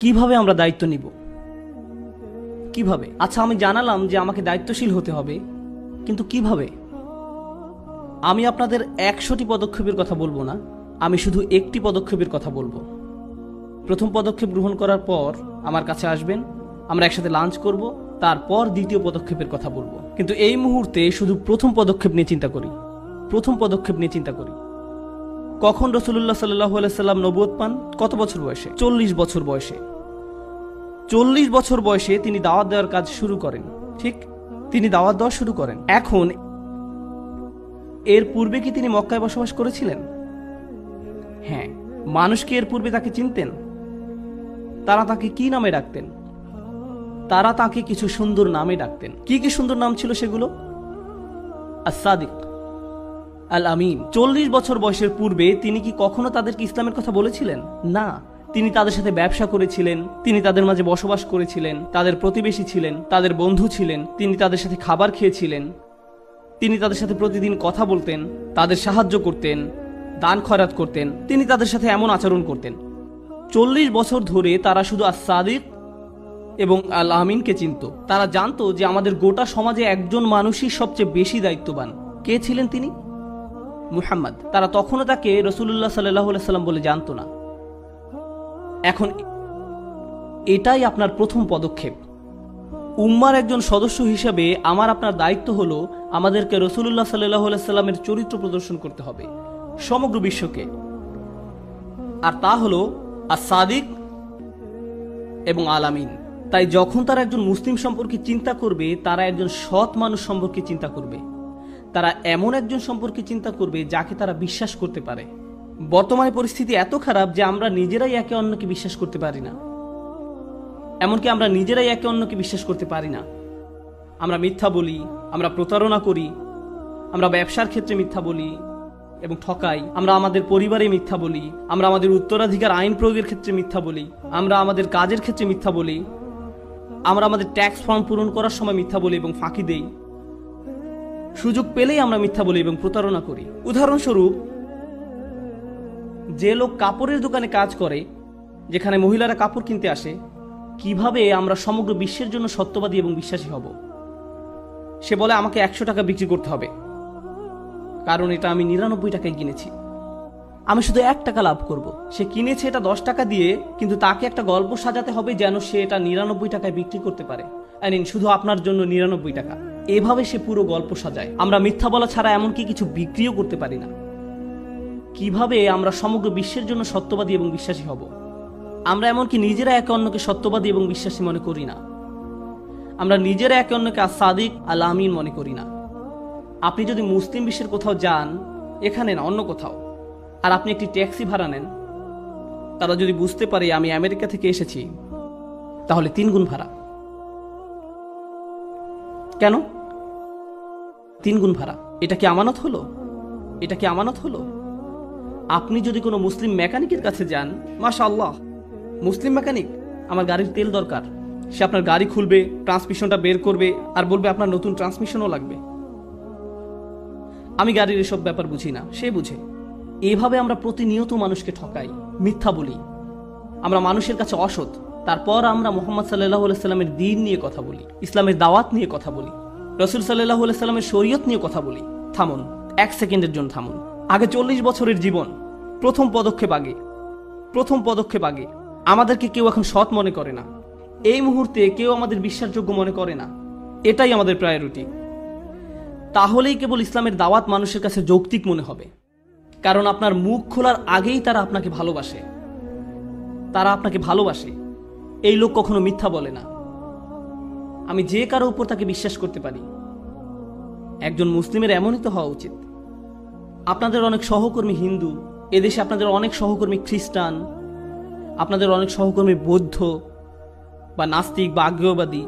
কিভাবে আমরা দায়িত্ব নিব? কিভাবে? আচ্ছা, আমি জানালাম যে আমাকে দায়িত্বশীল হতে হবে, কিন্তু কিভাবে? আমি আপনাদের 100টি পদক্ষেপের কথা বলবো না, আমি শুধু একটি পদক্ষেপের কথা বলবো। প্রথম পদক্ষেপ গ্রহণ করার পর আমার কাছে আসবেন, আমরা একসাথে লাঞ্চ করব, তারপর দ্বিতীয় পদক্ষেপের কথা বলবো। কিন্তু এই মুহূর্তে শুধু প্রথম পদক্ষেপ নিয়ে চিন্তা করি। প্রথম পদক্ষেপ নিয়ে চিন্তা করি। কখন রাসূলুল্লাহ সাল্লাল্লাহু আলাইহি সাল্লাম নবুয়ত পান? কত বছর বয়সে? 40 বছর বয়সে। 40 বছর বয়সে তিনি দাওয়াত দেওয়ার কাজ শুরু করেন। ঠিক, তিনি দাওয়াত দেওয়া শুরু করেন। এখন এর পূর্বে কি তিনি মক্কায় বসবাস করেছিলেন? হ্যাঁ। মানুষ কি এর পূর্বে তাকে চিনতেন? তারা তাকে কি নামে ডাকতেন? তারা তাকে কিছু সুন্দর নামে ডাকতেন। কি কি সুন্দর নাম ছিল সেগুলো? আস-সাদিক, আল আমিন। 40 বছর বয়সের পূর্বে তিনি কি কখনো তাদেরকে ইসলামের কথা বলেছিলেন? না। তিনি তাদের সাথে ব্যবসা করেছিলেন, তিনি তাদের মাঝে বসবাস করেছিলেন, তাদের প্রতিবেশী ছিলেন, তাদের বন্ধু ছিলেন, তিনি তাদের সাথে খাবার খেয়েছিলেন, তিনি তাদের সাথে প্রতিদিন কথা বলতেন, তাদের সাহায্য করতেন, দান খয়রাত করতেন, তিনি তাদের সাথে এমন আচরণ করতেন। 40 বছর ধরে তারা শুধু আস-সাদিক এবং আল আমিনকে চিনত। তারা জানতো যে আমাদের গোটা সমাজে একজন মানুষই সবচেয়ে বেশি দায়িত্ববান। কে ছিলেন তিনি? মুহাম্মদ। তারা তখনও তাকে রাসূলুল্লাহ সাল্লাল্লাহু আলাইহি সাল্লাম বলে জানতো না। এখন এটাই আপনার প্রথম পদক্ষেপ। উম্মার একজন সদস্য হিসেবে আমার আপনার দায়িত্ব হলো আমাদেরকে রাসূলুল্লাহ সাল্লাল্লাহু আলাইহি সাল্লামের চরিত্র প্রদর্শন করতে হবে সমগ্র বিশ্বকে। আর তা হলো আস-সাদিক এবং আল আমিন। তাই যখন তারা একজন মুসলিম সম্পর্কে চিন্তা করবে, তারা একজন সৎ মানুষ সম্পর্কে চিন্তা করবে। তারা এমন একজন সম্পর্কে চিন্তা করবে যাকে তারা বিশ্বাস করতে পারে। বর্তমানে পরিস্থিতি এত খারাপ যে আমরা নিজেরাই একে অন্যকে বিশ্বাস করতে পারি না। এমনকি আমরা নিজেরাই একে অন্যকে বিশ্বাস করতে পারি না। আমরা মিথ্যা বলি, আমরা প্রতারণা করি, আমরা ব্যবসার ক্ষেত্রে মিথ্যা বলি এবং ঠকাই, আমরা আমাদের পরিবারে মিথ্যা বলি, আমরা আমাদের উত্তরাধিকার আইন প্রয়োগের ক্ষেত্রে মিথ্যা বলি, আমরা আমাদের কাজের ক্ষেত্রে মিথ্যা বলি, আমরা আমাদের ট্যাক্স ফর্ম পূরণ করার সময় মিথ্যা বলি এবং ফাঁকি দেই। সুযোগ পেলেই আমরা মিথ্যা বলি এবং প্রতারণা করি। উদাহরণস্বরূপ, যে লোক কাপড়ের দোকানে কাজ করে, যেখানে মহিলারা কাপড় কিনতে আসে, কিভাবে আমরা সমগ্র বিশ্বের জন্য সত্যবাদী এবং বিশ্বাসী হব? সে বলে আমাকে 100 টাকা বিক্রি করতে হবে, কারণ এটা আমি 99 টাকায় কিনেছি, আমি শুধু 1 টাকা লাভ করব। সে কিনেছে এটা 10 টাকা দিয়ে, কিন্তু তাকে একটা গল্প সাজাতে হবে যেন সে এটা 99 টাকায় বিক্রি করতে পারে। শুধু আপনার জন্য 99 টাকা। এভাবে সে পুরো গল্প সাজায়। আমরা মিথ্যা বলা ছাড়া এমনকি কিছু বিক্রিও করতে পারি না। কিভাবে আমরা সমগ্র বিশ্বের জন্য সত্যবাদী এবং বিশ্বাসী হব? আমরা এমনকি নিজেরা একে অন্যকে সত্যবাদী এবং বিশ্বাসী মনে করি না। আমরা নিজেরা একে অন্যকে আস-সাদিক আল আমিন মনে করি না। আপনি যদি মুসলিম বিশ্বের কোথাও যান, এখানে না অন্য কোথাও, আর আপনি একটি ট্যাক্সি ভাড়া নেন, তারা যদি বুঝতে পারে আমি আমেরিকা থেকে এসেছি, তাহলে 3 গুণ ভাড়া। কেন 3 গুণ ভাড়া? এটা কি আমানত হলো? এটা কি আমানত হলো? আপনি যদি কোনো মুসলিম মেকানিকের কাছে যান, মাশাআল্লাহ, মুসলিম মেকানিক, আমার গাড়ির তেল দরকার, সে আপনার গাড়ি খুলবে, ট্রান্সমিশনটা বের করবে আর বলবে আপনার নতুন ট্রান্সমিশনও লাগবে। আমি গাড়ির এসব ব্যাপার বুঝি না, সে বুঝে। এইভাবে আমরা প্রতিনিয়ত মানুষকে ঠকাই, মিথ্যা বলি, আমরা মানুষের কাছে অসৎ। তারপর আমরা মুহাম্মদ সাল্লাল্লাহু আলাইহি সাল্লামের দ্বীন নিয়ে কথা বলি, ইসলামের দাওয়াত নিয়ে কথা বলি, রাসূল সাল্লাল্লাহু আলাইহি সাল্লামের শরীয়ত নিয়ে কথা বলি। থামুন, 1 সেকেন্ডের জন্য থামুন। আগে 40 বছরের জীবন, প্রথম পদক্ষেপ আগে। আমাদেরকে কেউ এখন সৎ মনে করে না। এই মুহূর্তে কেউ আমাদের বিশ্বাসযোগ্য মনে করে না। এটাই আমাদের প্রায়োরিটি। তাহলেই কেবল ইসলামের দাওয়াত মানুষের কাছে যৌক্তিক মনে হবে, কারণ আপনার মুখ খোলার আগেই তারা আপনাকে ভালোবাসে। তারা আপনাকে ভালোবাসে। এই লোক কখনো মিথ্যা বলে না। আমি যে কারো উপর তাকে বিশ্বাস করতে পারি। একজন মুসলিমের এমনই তো হওয়া উচিত। আপনাদের অনেক সহকর্মী হিন্দু, এদেশে আপনাদের অনেক সহকর্মী খ্রিস্টান, আপনাদের অনেক সহকর্মী বৌদ্ধ বা নাস্তিক বা আজ্ঞেয়বাদী।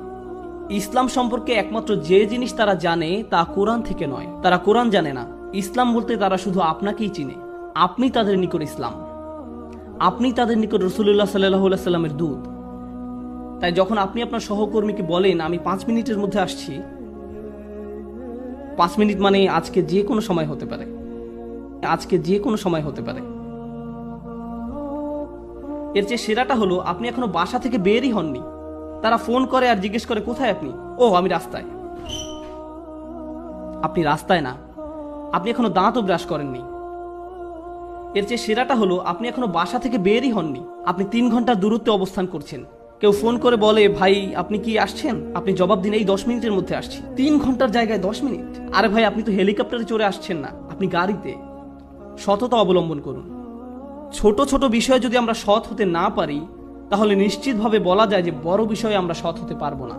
ইসলাম সম্পর্কে একমাত্র যে জিনিস তারা জানে তা কোরআন থেকে নয়। তারা কোরআন জানে না। ইসলাম বলতে তারা শুধু আপনাকেই চিনে। আপনি তাদের নিকট ইসলাম, আপনি তাদের নিকট রাসূলুল্লাহ সাল্লাল্লাহু আলাইহি সাল্লামের দূত। তাই যখন আপনি আপনার সহকর্মীকে বলেন আমি 5 মিনিটের মধ্যে আসছি, 5 মিনিট মানে আজকে যে কোনো সময় হতে পারে, এর চেয়ে সেরাটা হলো আপনি এখনো বাসা থেকে বেরই হননি, তারা ফোন করে আর জিজ্ঞেস করে কোথায় আপনি। ও আমি রাস্তায়। আপনি রাস্তায় না, আপনি এখনো দাঁতও ব্রাশ করেননি। এর চেয়ে সেরাটা হলো আপনি এখনো বাসা থেকে বেরই হননি, আপনি 3 ঘন্টার দূরত্বে অবস্থান করছেন। কেউ ফোন করে বলে ভাই আপনি কি আসছেন, আপনি জবাব দিন এই 10 মিনিটের মধ্যে আসছি। 3 ঘন্টার জায়গায় 10 মিনিট। আরে ভাই আপনি তো হেলিকপ্টারে চড়ে আসছেন না, আপনি গাড়িতে। সততা অবলম্বন করুন। ছোট ছোট বিষয়ে যদি আমরা সৎ হতে না পারি, তাহলে নিশ্চিতভাবে বলা যায় যে বড় বিষয়ে আমরা সৎ হতে পারবো না।